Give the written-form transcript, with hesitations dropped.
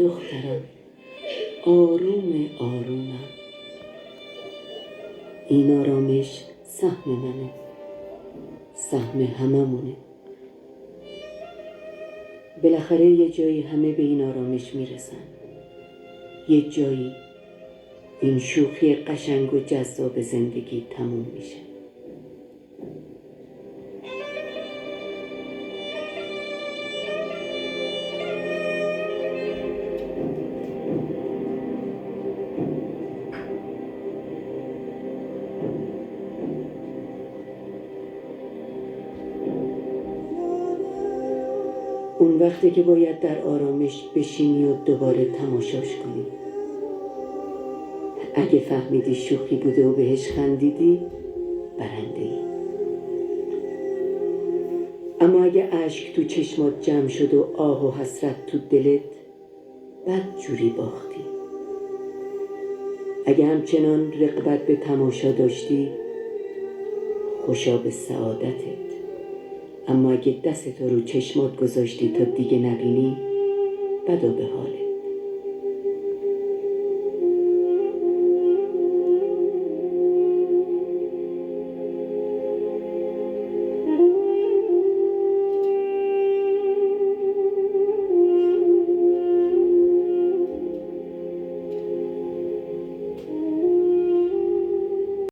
دخترم، آروم آرومم. این آرامش سهم منه، سهم هممونه. بالاخره یه جایی همه به این آرامش میرسن. یه جایی این شوخی قشنگ و جذاب زندگی تموم میشه. اون وقتی که باید در آرامش بشینی و دوباره تماشاش کنی. اگه فهمیدی شوخی بوده و بهش خندیدی، برنده ای. اما اگه اشک تو چشمات جمع شد و آه و حسرت تو دلت، بد جوری باختی. اگه همچنان رغبت به تماشا داشتی، خوشا به سعادتت. اما اگه دستتو رو چشمات گذاشتی تا دیگه نبینی، بدا به حالت.